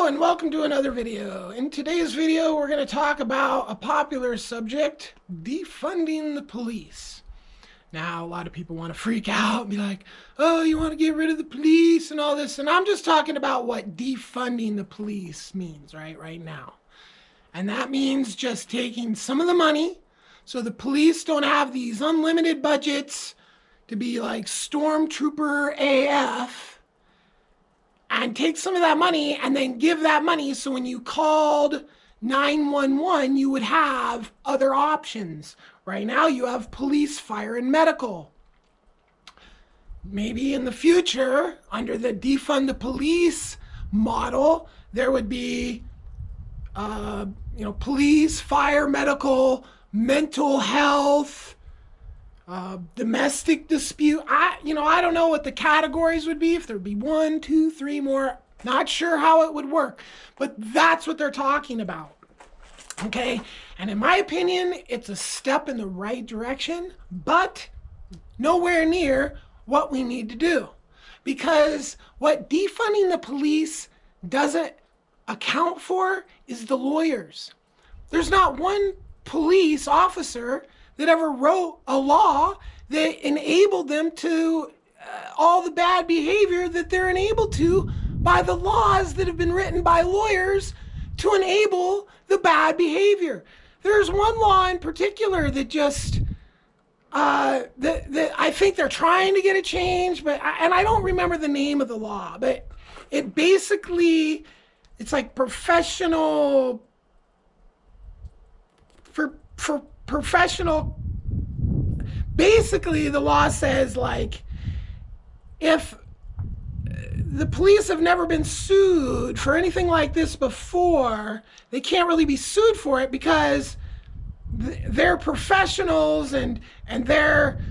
and welcome to another video. In today's video, we're going to talk about a popular subject, defunding the police. Now, a lot of people want to freak out and be like, oh, you want to get rid of the police and all this. And I'm just talking about what defunding the police means right now. And that means just taking some of the money so the police don't have these unlimited budgets to be like stormtrooper AF, and take some of that money and then give that money so when you called 911, you would have other options. Right now, you have police, fire, and medical. Maybe in the future, under the defund the police model, there would be, police, fire, medical, mental health, domestic dispute. I don't know what the categories would be, if there'd be 1, 2, 3 more. Not sure how it would work, but that's what they're talking about. Okay, and in my opinion, it's a step in the right direction, but nowhere near what we need to do. Because what defunding the police doesn't account for is the lawyers. There's not one police officer that ever wrote a law that enabled them to all the bad behavior that they're enabled to by the laws that have been written by lawyers to enable the bad behavior. There's one law in particular that just that I think they're trying to get a change, but I don't remember the name of the law, but it basically, it's like professional for professional. Basically, the law says, like, if the police have never been sued for anything like this before, they can't really be sued for it because they're professionals and they're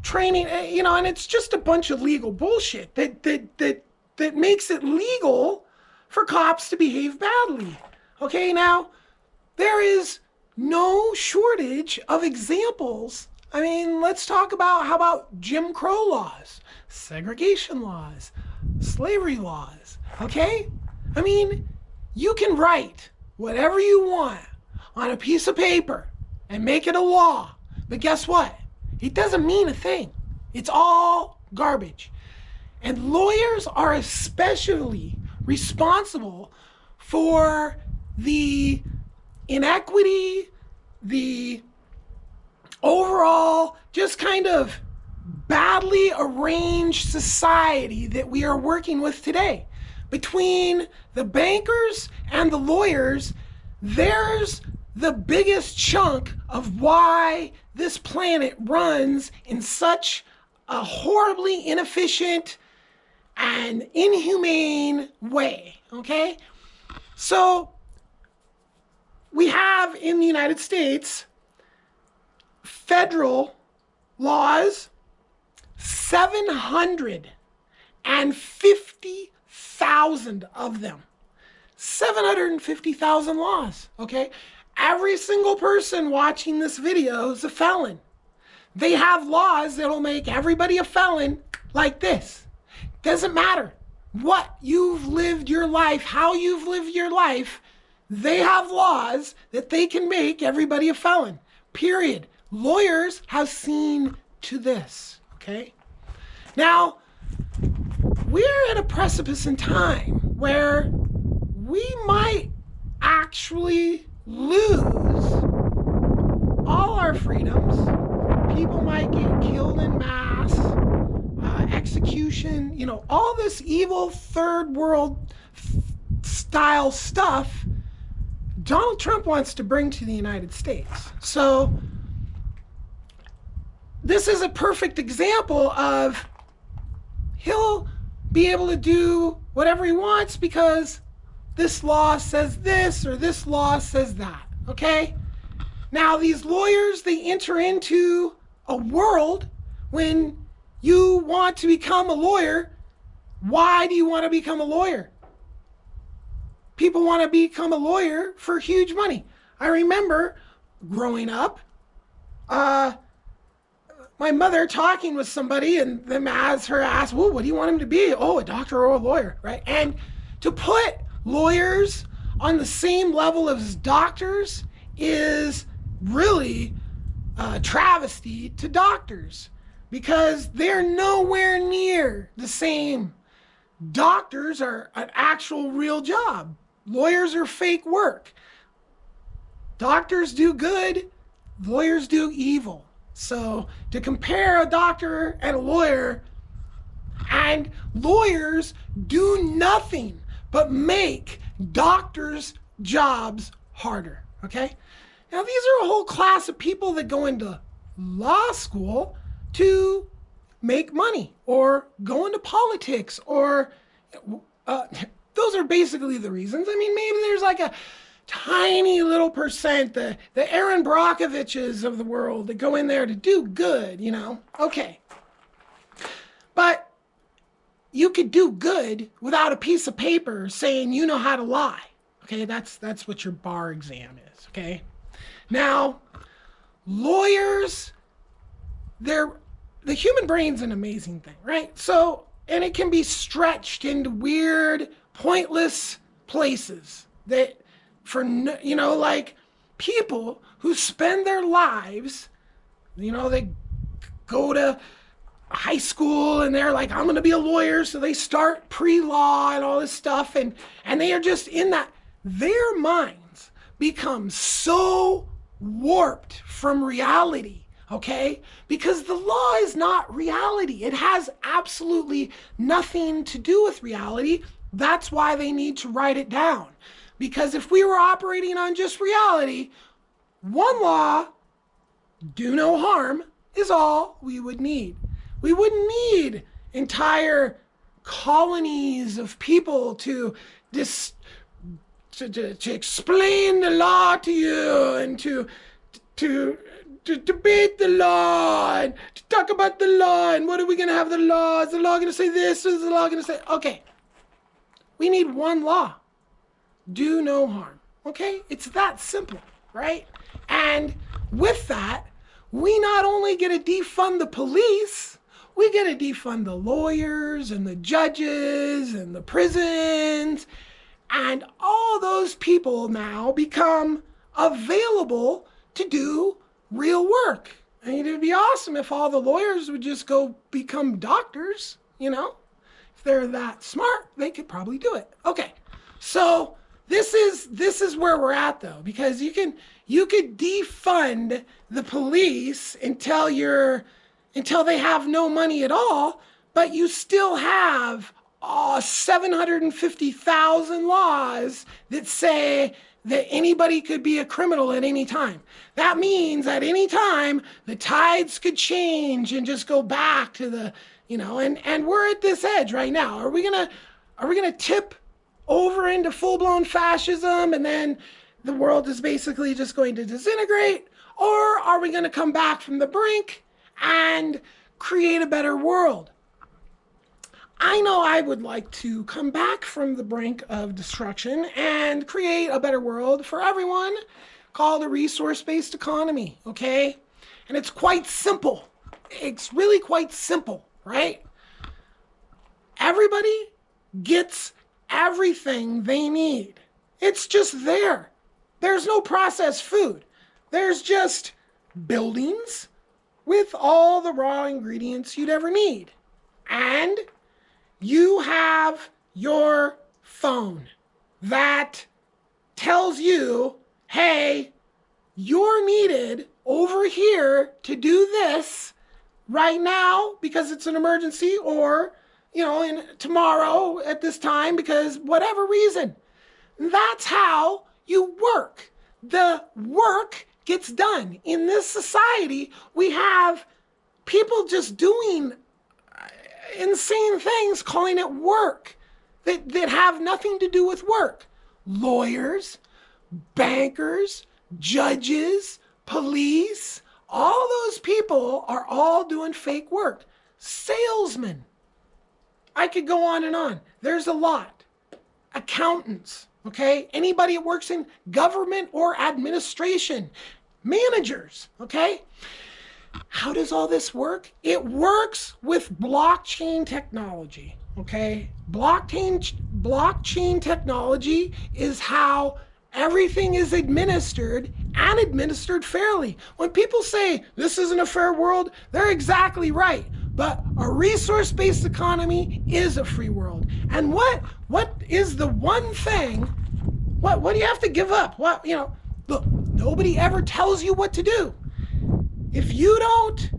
training, and it's just a bunch of legal bullshit that makes it legal for cops to behave badly. Okay, now, there is no shortage of examples. I mean, let's talk about, how about Jim Crow laws, segregation laws, slavery laws, okay? I mean, you can write whatever you want on a piece of paper and make it a law, but guess what? It doesn't mean a thing. It's all garbage. And lawyers are especially responsible for the inequity, the overall just kind of badly arranged society that we are working with today. Between the bankers and the lawyers, there's the biggest chunk of why this planet runs in such a horribly inefficient and inhumane way, okay? So we have in the United States federal laws, 750,000 of them. 750,000 laws, okay? Every single person watching this video is a felon. They have laws that'll make everybody a felon like this. Doesn't matter what you've lived your life, how you've lived your life, they have laws that they can make everybody a felon, period. Lawyers have seen to this, okay? Now, we're at a precipice in time where we might actually lose all our freedoms. People might get killed in mass, execution, all this evil third world style stuff Donald Trump wants to bring to the United States. So this is a perfect example of he'll be able to do whatever he wants because this law says this or this law says that, okay? Now, these lawyers, they enter into a world when you want to become a lawyer. Why do you want to become a lawyer? People want to become a lawyer for huge money. I remember growing up, my mother talking with somebody and them asked, well, what do you want him to be? Oh, a doctor or a lawyer, right? And to put lawyers on the same level as doctors is really a travesty to doctors, because they're nowhere near the same. Doctors are an actual real job. Lawyers are fake work. Doctors do good, lawyers do evil. So to compare a doctor and a lawyer, and lawyers do nothing but make doctors' jobs harder, okay? Now, these are a whole class of people that go into law school to make money or go into politics, or those are basically the reasons. I mean, maybe there's like a tiny little percent, the Aaron Brockoviches of the world that go in there to do good, you know? Okay. But you could do good without a piece of paper saying you know how to lie. Okay, that's what your bar exam is, okay? Now, lawyers, the human brain's an amazing thing, right? So, and it can be stretched into weird, pointless places that for, you know, like people who spend their lives, you know, they go to high school and they're like, I'm going to be a lawyer. So they start pre-law and all this stuff. And they are just in that, their minds become so warped from reality, okay? Because the law is not reality. It has absolutely nothing to do with reality. That's why they need to write it down. Because if we were operating on just reality, one law, do no harm, is all we would need. We wouldn't need entire colonies of people to explain the law to you and to debate the law and to talk about the law and what are we going to have the law? Is the law going to say this? Is the law going to say... Okay. We need one law. Do no harm. Okay? It's that simple, right? And with that, we not only get to defund the police, we get to defund the lawyers and the judges and the prisons, and all those people now become available to do real work. I mean, it'd be awesome if all the lawyers would just go become doctors, you know? If they're that smart, they could probably do it. Okay, so this is where we're at, though, because you could defund the police until they have no money at all, but you still have 750,000 laws that say that anybody could be a criminal at any time. That means at any time the tides could change and just go back to the, you know, and we're at this edge right now. Are we gonna tip over into full-blown fascism and then the world is basically just going to disintegrate? Or are we gonna come back from the brink and create a better world? I know I would like to come back from the brink of destruction and create a better world for everyone, called a resource-based economy, okay? And it's quite simple. It's really quite simple, right? Everybody gets everything they need. It's just there. There's no processed food. There's just buildings with all the raw ingredients you'd ever need. And you have your phone that tells you, hey, you're needed over here to do this right now because it's an emergency, or, you know, tomorrow at this time because whatever reason. That's how you work. The work gets done. In this society, we have people just doing insane things, calling it work, that have nothing to do with work. Lawyers, bankers, judges, police, all those people are all doing fake work. Salesmen. I could go on and on. There's a lot. Accountants, okay? Anybody that works in government or administration. Managers, okay? How does all this work? It works with blockchain technology, okay? Blockchain technology is how everything is administered and administered fairly. When people say this isn't a fair world, they're exactly right. But a resource-based economy is a free world. And what is the one thing, what do you have to give up? What, look, nobody ever tells you what to do. If you don't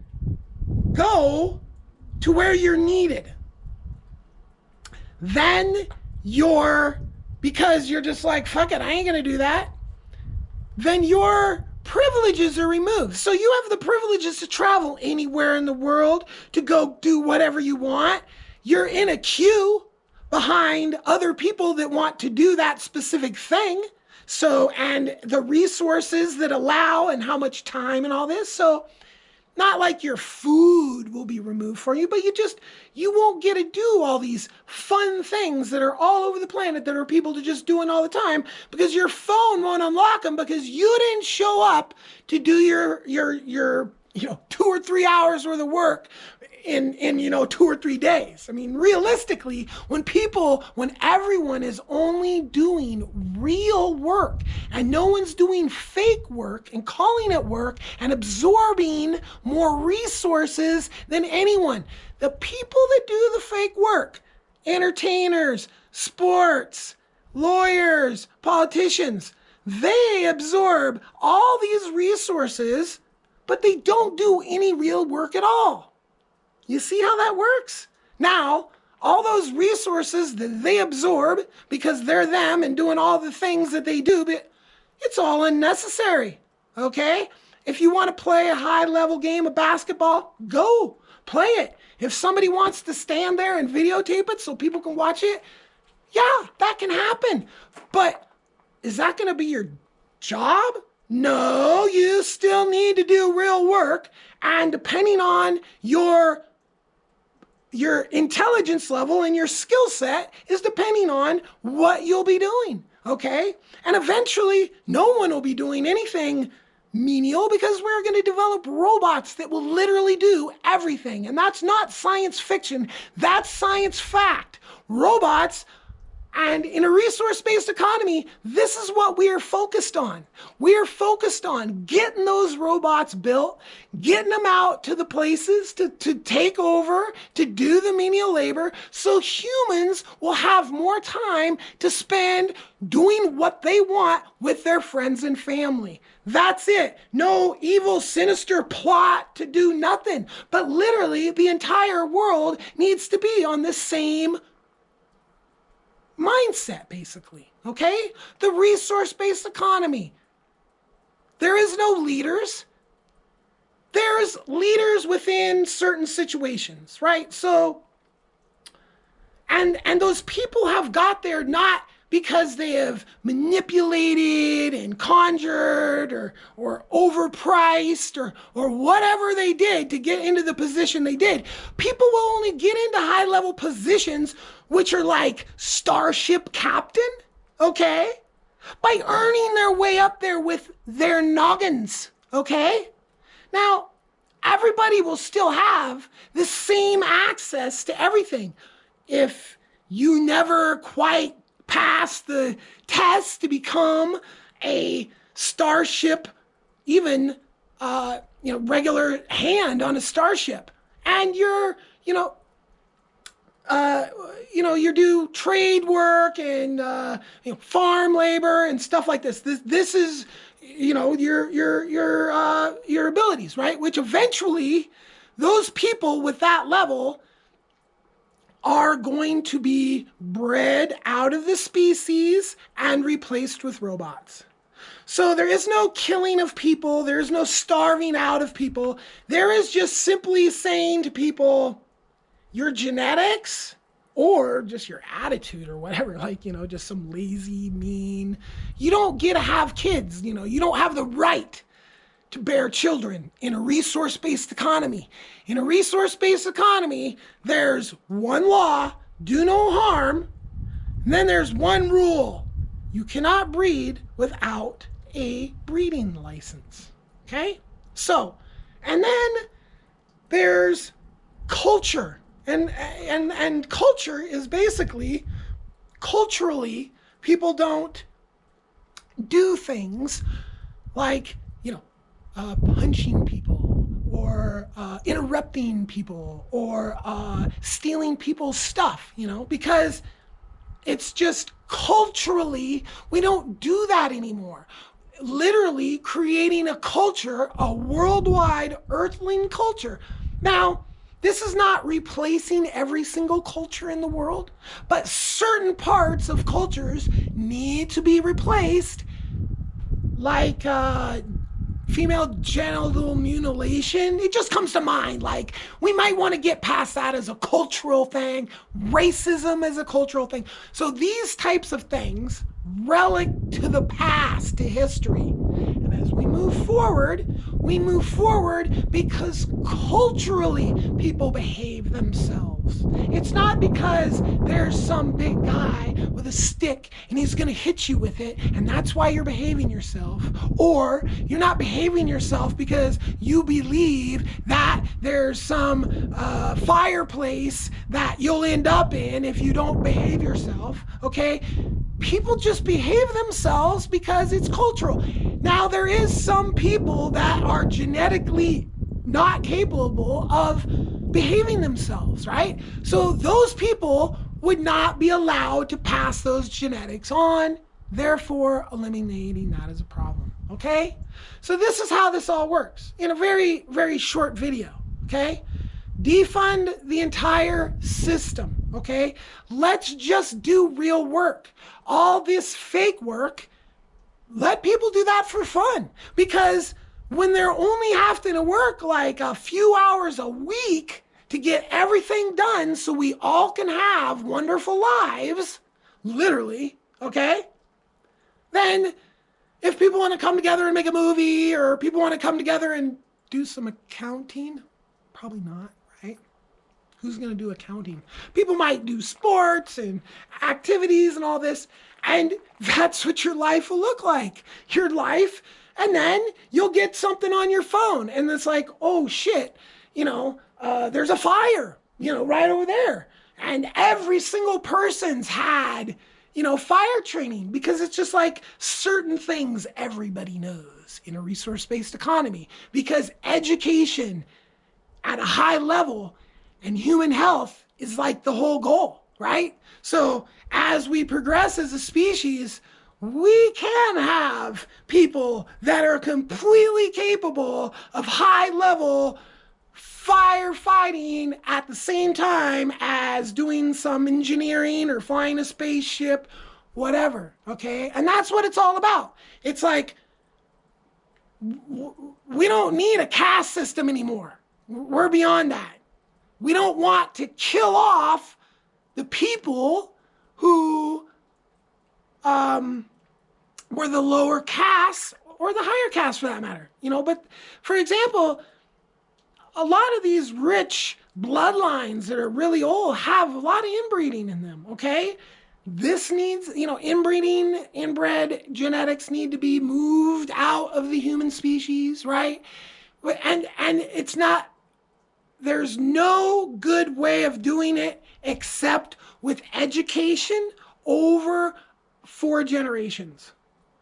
go to where you're needed, then because you're just like, fuck it, I ain't gonna do that, then your privileges are removed. So you have the privileges to travel anywhere in the world, to go do whatever you want. You're in a queue behind other people that want to do that specific thing. So, and the resources that allow and how much time and all this. So not like your food will be removed for you, but you won't get to do all these fun things that are all over the planet that are people to just doing all the time, because your phone won't unlock them because you didn't show up to do your 2 or 3 hours worth of work in 2 or 3 days. I mean, realistically, when everyone is only doing real work and no one's doing fake work and calling it work and absorbing more resources than anyone, the people that do the fake work, entertainers, sports, lawyers, politicians, they absorb all these resources, but they don't do any real work at all. You see how that works? Now, all those resources that they absorb because they're them and doing all the things that they do, but it's all unnecessary, okay? If you want to play a high-level game of basketball, go play it. If somebody wants to stand there and videotape it so people can watch it, yeah, that can happen. But is that going to be your job? No, you still need to do real work. And depending on your intelligence level and your skill set is depending on what you'll be doing, okay? And eventually, no one will be doing anything menial because we're going to develop robots that will literally do everything. And that's not science fiction. That's science fact. Robots. And in a resource-based economy, this is what we are focused on. We are focused on getting those robots built, getting them out to the places to take over, to do the menial labor, so humans will have more time to spend doing what they want with their friends and family. That's it. No evil, sinister plot to do nothing. But literally, the entire world needs to be on the same mindset, basically, okay? The resource-based economy. There is no leaders. There's leaders within certain situations, right? So, and those people have got there not because they have manipulated and conjured or overpriced or whatever they did to get into the position they did. People will only get into high-level positions, which are like starship captain, okay, by earning their way up there with their noggins, okay? Now, everybody will still have the same access to everything. If you never quite pass the test to become a starship, even regular hand on a starship, and you do trade work and farm labor and stuff like this. This is your abilities, right? Which eventually those people with that level are going to be bred out of the species and replaced with robots. So there is no killing of people. There is no starving out of people. There is just simply saying to people, your genetics or just your attitude or whatever, just some lazy, mean, you don't get to have kids. You don't have the right to bear children in a resource-based economy. In a resource-based economy, there's one law, do no harm, and then there's one rule. You cannot breed without a breeding license, okay? So, And then there's culture. And culture is basically, culturally, people don't do things like, punching people, or interrupting people, or stealing people's stuff, because it's just culturally, we don't do that anymore. Literally creating a culture, a worldwide earthling culture. Now, this is not replacing every single culture in the world, but certain parts of cultures need to be replaced, like female genital mutilation. It just comes to mind. Like, we might want to get past that as a cultural thing, racism as a cultural thing. So these types of things, relic to the past, to history. And as we move forward because culturally people behave themselves. It's not because there's some big guy with a stick and he's going to hit you with it, and that's why you're behaving yourself. Or you're not behaving yourself because you believe that there's some fireplace that you'll end up in if you don't behave yourself, okay? People just behave themselves because it's cultural. Now, there is some people that are genetically not capable of behaving themselves, right? So those people would not be allowed to pass those genetics on, therefore eliminating that as a problem, okay? So this is how this all works in a very, very short video, okay? Defund the entire system, okay? Let's just do real work. All this fake work, let people do that for fun. Because when they're only having to work like a few hours a week to get everything done so we all can have wonderful lives, literally, okay? Then if people want to come together and make a movie, or people want to come together and do some accounting, probably not, right? Who's going to do accounting? People might do sports and activities and all this, and that's what your life will look like. Your life, and then you'll get something on your phone, and it's like, oh shit, there's a fire, right over there. And every single person's had, fire training, because it's just like certain things everybody knows in a resource-based economy, because education at a high level and human health is like the whole goal, right? So as we progress as a species, we can have people that are completely capable of high-level firefighting at the same time as doing some engineering or flying a spaceship, whatever, okay? And that's what it's all about. It's like, we don't need a caste system anymore. We're beyond that. We don't want to kill off the people who were the lower caste, or the higher caste for that matter. But for example, a lot of these rich bloodlines that are really old have a lot of inbreeding in them, okay? This needs, inbred genetics need to be moved out of the human species, right? And it's not, there's no good way of doing it except with education over 4 generations,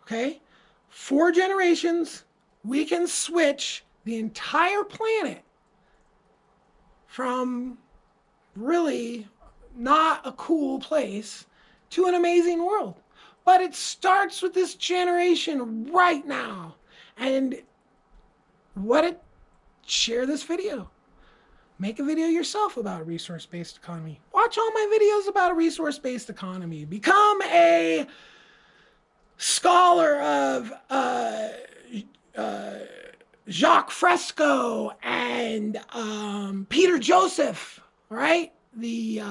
okay? 4 generations, we can switch the entire planet from really not a cool place to an amazing world. But it starts with this generation right now. And share this video. Make a video yourself about a resource-based economy. Watch all my videos about a resource-based economy. Become a scholar of Jacques Fresco and Peter Joseph, right? The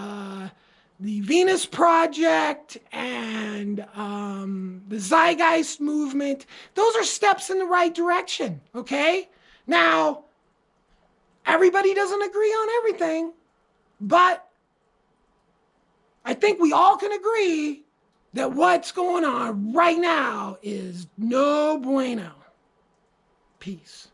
Venus Project and the Zeitgeist movement. Those are steps in the right direction, okay? Now, everybody doesn't agree on everything, but I think we all can agree that what's going on right now is no bueno. Peace.